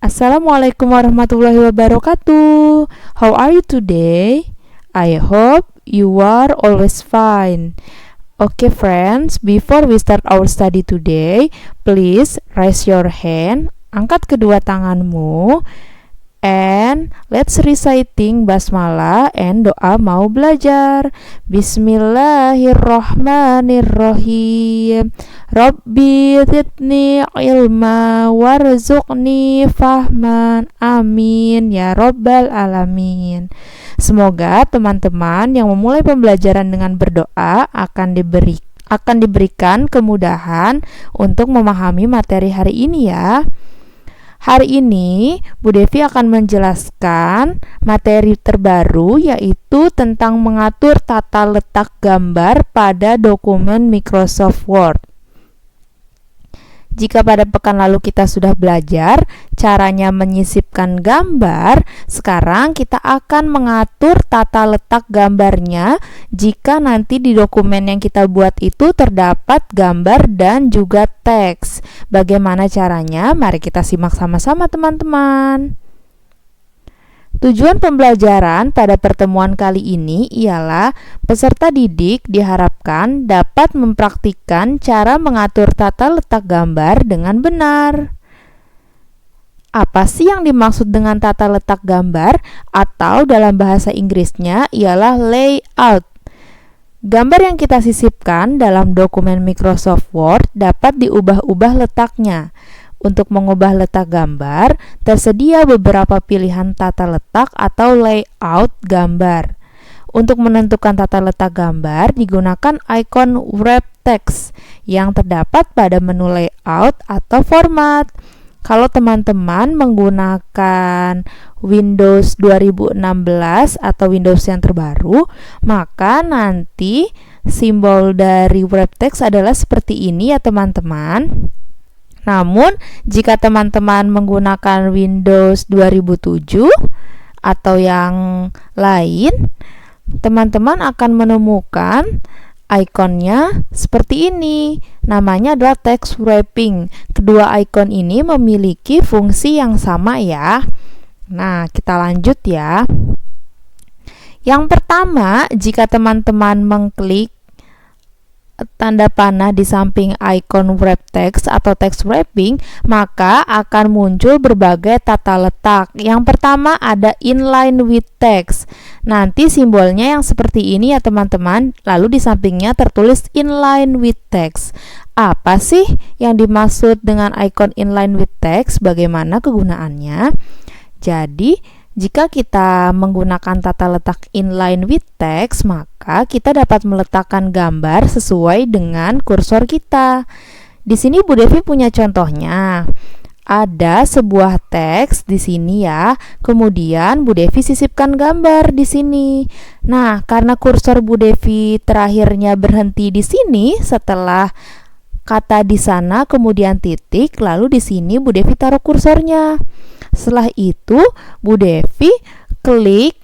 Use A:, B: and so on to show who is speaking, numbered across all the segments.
A: Assalamualaikum warahmatullahi wabarakatuh. How are you today? I hope you are always fine. Okay friends, before we start our study today, please raise your hand, angkat kedua tanganmu, and let's reciting basmalah and doa mau belajar. Bismillahirrahmanirrahim. Rabbi zidni ilma warzuqni fahman. Amin ya rabbal alamin. Semoga teman-teman yang memulai pembelajaran dengan berdoa akan diberikan kemudahan untuk memahami materi hari ini ya. Hari ini Bu Devi akan menjelaskan materi terbaru, yaitu tentang mengatur tata letak gambar pada dokumen Microsoft Word. Jika pada pekan lalu kita sudah belajar caranya menyisipkan gambar, sekarang kita akan mengatur tata letak gambarnya jika nanti di dokumen yang kita buat itu terdapat gambar dan juga teks. Bagaimana caranya? Mari kita simak sama-sama teman-teman. Tujuan pembelajaran pada pertemuan kali ini ialah peserta didik diharapkan dapat mempraktikkan cara mengatur tata letak gambar dengan benar. Apa sih yang dimaksud dengan tata letak gambar, atau dalam bahasa Inggrisnya ialah layout? Gambar yang kita sisipkan dalam dokumen Microsoft Word dapat diubah-ubah letaknya. Untuk mengubah letak gambar, tersedia beberapa pilihan tata letak atau layout gambar. Untuk menentukan tata letak gambar, digunakan ikon wrap text yang terdapat pada menu layout atau format. Kalau teman-teman menggunakan Windows 2016 atau Windows yang terbaru, maka nanti simbol dari wrap text adalah seperti ini ya teman-teman. Namun, jika teman-teman menggunakan Windows 2007 atau yang lain, teman-teman akan menemukan ikonnya seperti ini. Namanya adalah text wrapping. Kedua ikon ini memiliki fungsi yang sama ya. Nah, kita lanjut ya. Yang pertama, jika teman-teman mengklik tanda panah di samping ikon wrap text atau text wrapping, maka akan muncul berbagai tata letak. Yang pertama ada inline with text. Nanti simbolnya yang seperti ini ya teman-teman, lalu di sampingnya tertulis inline with text. Apa sih yang dimaksud dengan ikon inline with text? Bagaimana kegunaannya? Jadi jika kita menggunakan tata letak inline with text, maka kita dapat meletakkan gambar sesuai dengan kursor kita. Di sini Bu Devi punya contohnya. Ada sebuah teks di sini ya. Kemudian Bu Devi sisipkan gambar di sini. Nah, karena kursor Bu Devi terakhirnya berhenti di sini setelah kata di sana kemudian titik, lalu di sini Bu Devi taruh kursornya. Setelah itu, Bu Devi klik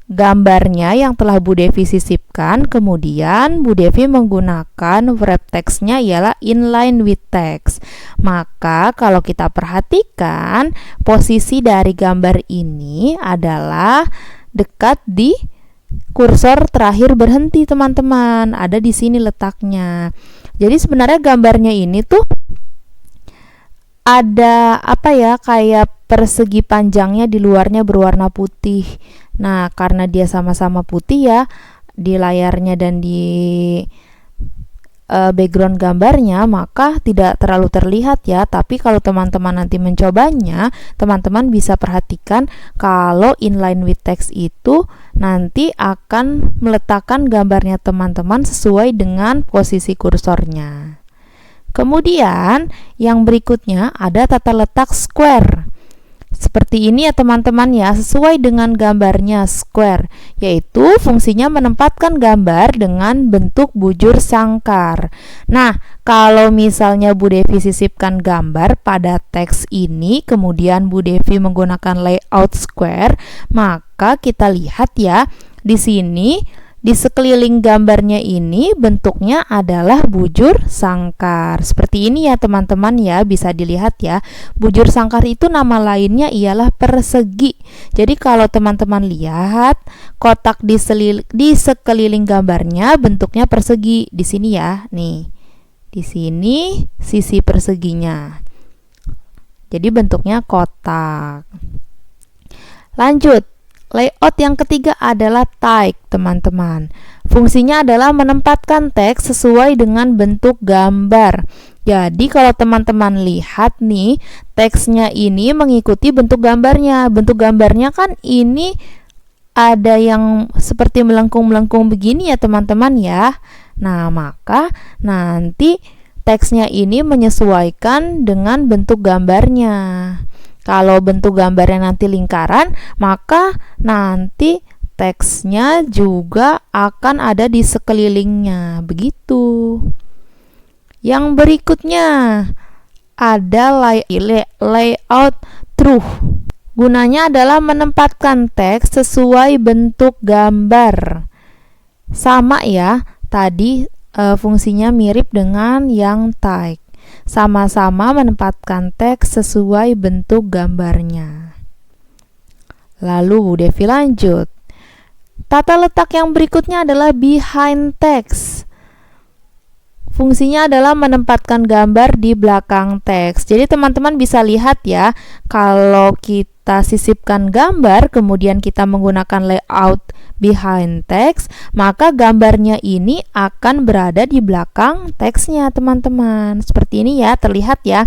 A: gambarnya yang telah Bu Devi sisipkan, kemudian Bu Devi menggunakan wrap text-nya ialah inline with text. Maka kalau kita perhatikan, posisi dari gambar ini adalah dekat di kursor terakhir berhenti teman-teman. Ada di sini letaknya. Jadi sebenarnya gambarnya ini tuh ada kayak persegi panjangnya, di luarnya berwarna putih. Nah, karena dia sama-sama putih ya di layarnya dan di background gambarnya, maka tidak terlalu terlihat ya. Tapi kalau teman-teman nanti mencobanya, teman-teman bisa perhatikan kalau inline with text itu nanti akan meletakkan gambarnya teman-teman sesuai dengan posisi kursornya. Kemudian yang berikutnya ada tata letak square. Seperti ini ya teman-teman ya, sesuai dengan gambarnya square, yaitu fungsinya menempatkan gambar dengan bentuk bujur sangkar. Nah, kalau misalnya Bu Devi sisipkan gambar pada teks ini, kemudian Bu Devi menggunakan layout square, maka kita lihat ya, di sini di sekeliling gambarnya ini bentuknya adalah bujur sangkar. Seperti ini ya teman-teman ya, bisa dilihat ya. Bujur sangkar itu nama lainnya ialah persegi. Jadi kalau teman-teman lihat kotak di sekeliling gambarnya bentuknya persegi. Di sini ya, nih. Di sini sisi perseginya. Jadi bentuknya kotak. Lanjut. Layout yang ketiga adalah tag, teman-teman. Fungsinya adalah menempatkan teks sesuai dengan bentuk gambar. Jadi kalau teman-teman lihat nih, teksnya ini mengikuti bentuk gambarnya. Bentuk gambarnya kan ini ada yang seperti melengkung-melengkung begini ya teman-teman ya. Nah, maka nanti teksnya ini menyesuaikan dengan bentuk gambarnya. Kalau bentuk gambarnya nanti lingkaran, maka nanti teksnya juga akan ada di sekelilingnya. Begitu. Yang berikutnya ada layout truth. Gunanya adalah menempatkan teks sesuai bentuk gambar. Sama ya, tadi fungsinya mirip dengan yang tag. Sama-sama menempatkan teks sesuai bentuk gambarnya. Lalu Bu Devi lanjut. Tata letak yang berikutnya adalah behind text. Fungsinya adalah menempatkan gambar di belakang teks. Jadi teman-teman bisa lihat ya, kalau kita sisipkan gambar, kemudian kita menggunakan layout behind text, maka gambarnya ini akan berada di belakang teksnya, teman-teman. Seperti ini ya, terlihat ya.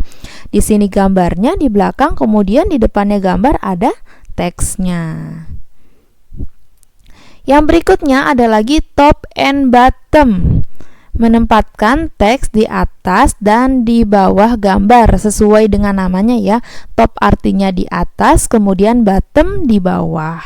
A: Di sini gambarnya di belakang, kemudian di depannya gambar ada teksnya. Yang berikutnya ada lagi top and bottom. Menempatkan teks di atas dan di bawah gambar sesuai dengan namanya ya. Top artinya di atas, kemudian bottom di bawah.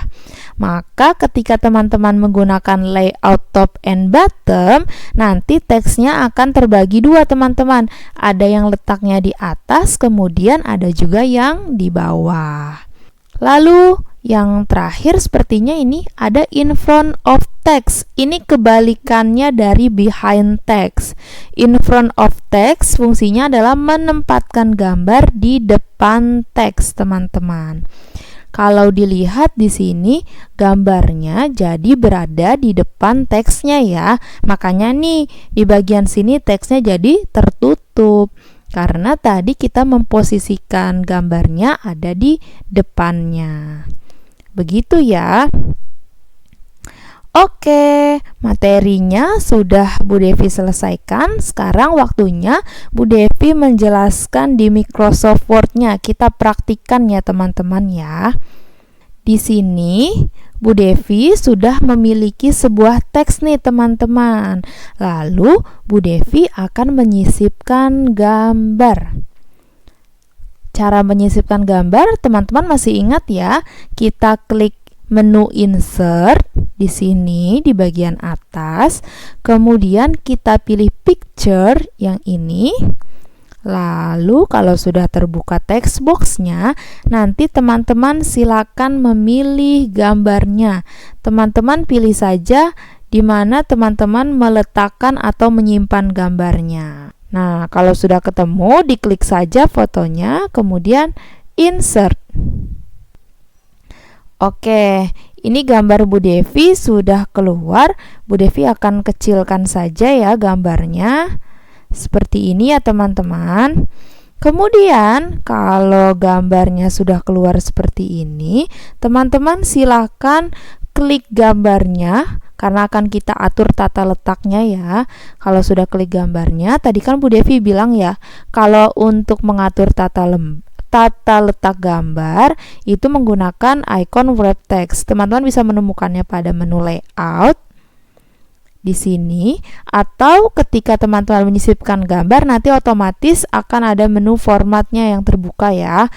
A: Maka ketika teman-teman menggunakan layout top and bottom, nanti teksnya akan terbagi dua teman-teman. Ada yang letaknya di atas, kemudian ada juga yang di bawah. Lalu yang terakhir sepertinya ini ada in front of text. Ini kebalikannya dari behind text. In front of text fungsinya adalah menempatkan gambar di depan teks, teman-teman. Kalau dilihat di sini gambarnya jadi berada di depan teksnya ya. Makanya nih di bagian sini teksnya jadi tertutup. Karena tadi kita memposisikan gambarnya ada di depannya. Begitu ya. Oke, materinya sudah Bu Devi selesaikan. Sekarang waktunya Bu Devi menjelaskan di Microsoft Word-nya. Kita praktikkan ya teman-teman ya. Di sini Bu Devi sudah memiliki sebuah teks nih teman-teman. Lalu Bu Devi akan menyisipkan gambar. Cara menyisipkan gambar, teman-teman masih ingat ya? Kita klik menu insert di sini di bagian atas, kemudian kita pilih picture yang ini. Lalu kalau sudah terbuka text box-nya, nanti teman-teman silakan memilih gambarnya. Teman-teman pilih saja di mana teman-teman meletakkan atau menyimpan gambarnya. Nah, kalau sudah ketemu, diklik saja fotonya, kemudian insert. Oke, ini gambar Bu Devi sudah keluar. Bu Devi akan kecilkan saja ya gambarnya. Seperti ini ya teman-teman. Kemudian, kalau gambarnya sudah keluar seperti ini, teman-teman silakan klik gambarnya. Karena akan kita atur tata letaknya ya. Kalau sudah klik gambarnya, tadi kan Bu Devi bilang ya, kalau untuk mengatur tata letak gambar itu menggunakan icon wrap text. Teman-teman bisa menemukannya pada menu layout di sini, atau ketika teman-teman menyisipkan gambar nanti otomatis akan ada menu formatnya yang terbuka ya.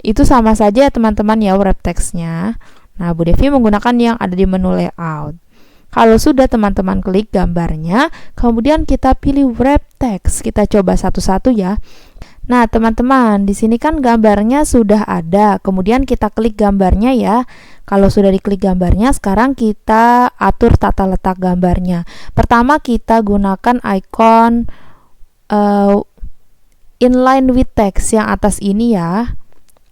A: Itu sama saja ya teman-teman ya wrap textnya. Nah, Bu Devi menggunakan yang ada di menu layout. Kalau sudah teman-teman klik gambarnya, kemudian kita pilih wrap text. Kita coba satu-satu ya. Nah, teman-teman, di sini kan gambarnya sudah ada. Kemudian kita klik gambarnya ya. Kalau sudah diklik gambarnya, sekarang kita atur tata letak gambarnya. Pertama, kita gunakan icon inline with text yang atas ini ya.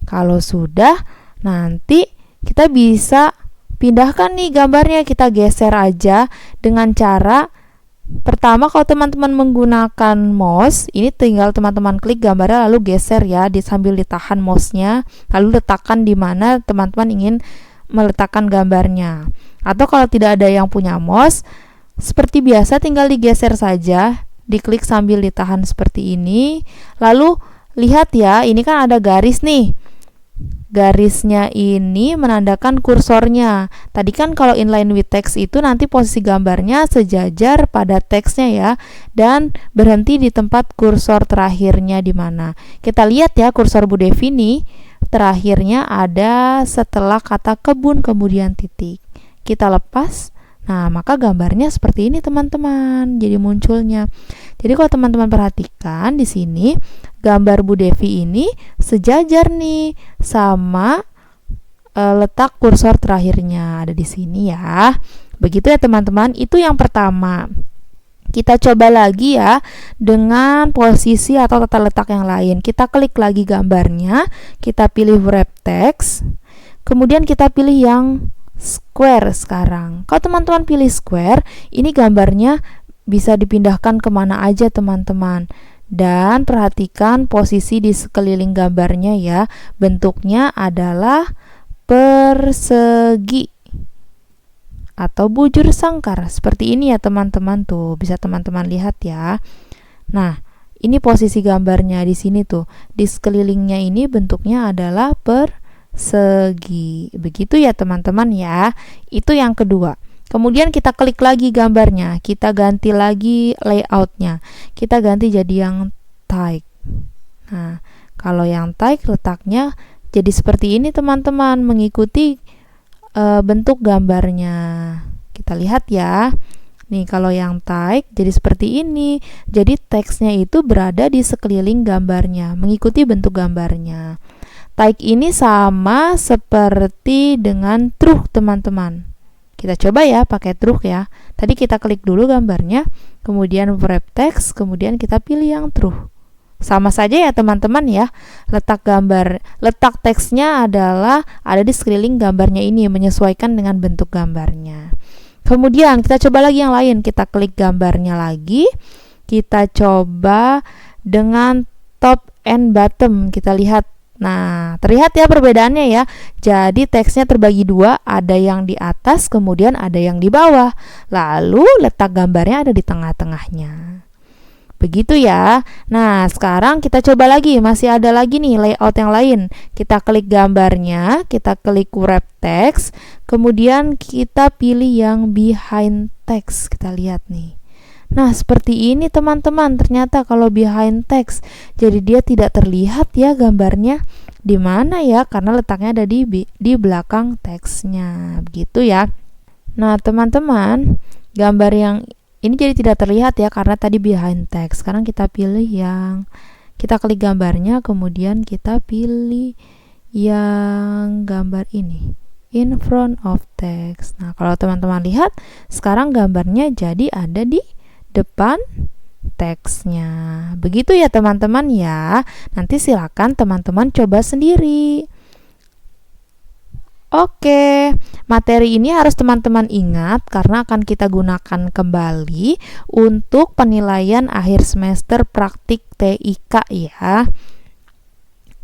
A: Kalau sudah, nanti kita bisa pindahkan nih gambarnya, kita geser aja dengan cara pertama, kalau teman-teman menggunakan mouse, ini tinggal teman-teman klik gambarnya lalu geser ya, sambil ditahan mouse-nya, lalu letakkan di mana teman-teman ingin meletakkan gambarnya. Atau kalau tidak ada yang punya mouse, seperti biasa tinggal digeser saja, diklik sambil ditahan seperti ini. Lalu lihat ya, ini kan ada garis nih. Garisnya ini menandakan kursornya. Tadi kan kalau inline with text itu nanti posisi gambarnya sejajar pada teksnya ya, dan berhenti di tempat kursor terakhirnya di mana. Kita lihat ya, kursor Bu Devi nih terakhirnya ada setelah kata kebun kemudian titik. Kita lepas. Nah, maka gambarnya seperti ini teman-teman. Jadi munculnya. Jadi kalau teman-teman perhatikan di sini gambar Bu Devi ini sejajar nih sama letak kursor terakhirnya ada di sini ya. Begitu ya teman-teman. Itu yang pertama. Kita coba lagi ya dengan posisi atau tata letak yang lain. Kita klik lagi gambarnya, kita pilih wrap text, kemudian kita pilih yang square sekarang. Kalau teman-teman pilih square, ini gambarnya bisa dipindahkan kemana aja teman-teman. Dan perhatikan posisi di sekeliling gambarnya ya. Bentuknya adalah persegi atau bujur sangkar seperti ini ya teman-teman, tuh bisa teman-teman lihat ya. Nah, ini posisi gambarnya di sini tuh, di sekelilingnya ini bentuknya adalah persegi. Begitu ya teman-teman ya. Itu yang kedua. Kemudian kita klik lagi gambarnya, kita ganti lagi layoutnya, kita ganti jadi yang tight. Nah, kalau yang tight letaknya jadi seperti ini teman-teman, mengikuti bentuk gambarnya. Kita lihat ya. Nih kalau yang tight jadi seperti ini. Jadi teksnya itu berada di sekeliling gambarnya, mengikuti bentuk gambarnya. Tight ini sama seperti dengan truk teman-teman. Kita coba ya pakai truk ya. Tadi kita klik dulu gambarnya, kemudian wrap text, kemudian kita pilih yang truk. Sama saja ya teman-teman ya. Letak teksnya adalah ada di sekeliling gambarnya ini, menyesuaikan dengan bentuk gambarnya. Kemudian kita coba lagi yang lain. Kita klik gambarnya lagi. Kita coba dengan top and bottom. Kita lihat. Nah, terlihat ya perbedaannya ya. Jadi teksnya terbagi dua, ada yang di atas, kemudian ada yang di bawah. Lalu letak gambarnya ada di tengah-tengahnya. Begitu ya. Nah, sekarang kita coba lagi. Masih ada lagi nih layout yang lain. Kita klik gambarnya, kita klik wrap text, kemudian kita pilih yang behind text. Kita lihat nih. Nah, seperti ini teman-teman. Ternyata kalau behind text, jadi dia tidak terlihat ya gambarnya di mana ya, karena letaknya ada di belakang teksnya. Begitu ya. Nah, teman-teman, gambar yang ini jadi tidak terlihat ya karena tadi behind text. Sekarang kita pilih kita klik gambarnya, kemudian kita pilih yang gambar ini, in front of text. Nah, kalau teman-teman lihat, sekarang gambarnya jadi ada di depan teksnya. Begitu ya teman-teman ya. Nanti silakan teman-teman coba sendiri. Oke, materi ini harus teman-teman ingat karena akan kita gunakan kembali untuk penilaian akhir semester praktik TIK ya.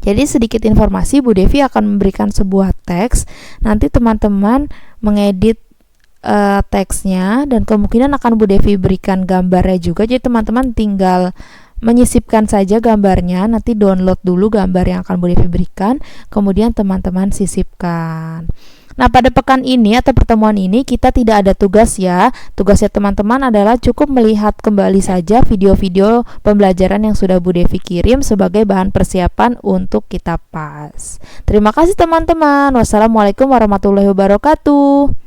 A: Jadi sedikit informasi, Bu Devi akan memberikan sebuah teks. Nanti teman-teman mengedit teksnya dan kemungkinan akan Bu Devi berikan gambarnya juga. Jadi teman-teman tinggal menyisipkan saja gambarnya, nanti download dulu gambar yang akan Bu Devi berikan, kemudian teman-teman sisipkan. Nah, pada pekan ini atau pertemuan ini kita tidak ada tugas ya. Tugasnya teman-teman adalah cukup melihat kembali saja video-video pembelajaran yang sudah Bu Devi kirim sebagai bahan persiapan untuk kita PAS. Terima kasih teman-teman. Wassalamualaikum warahmatullahi wabarakatuh.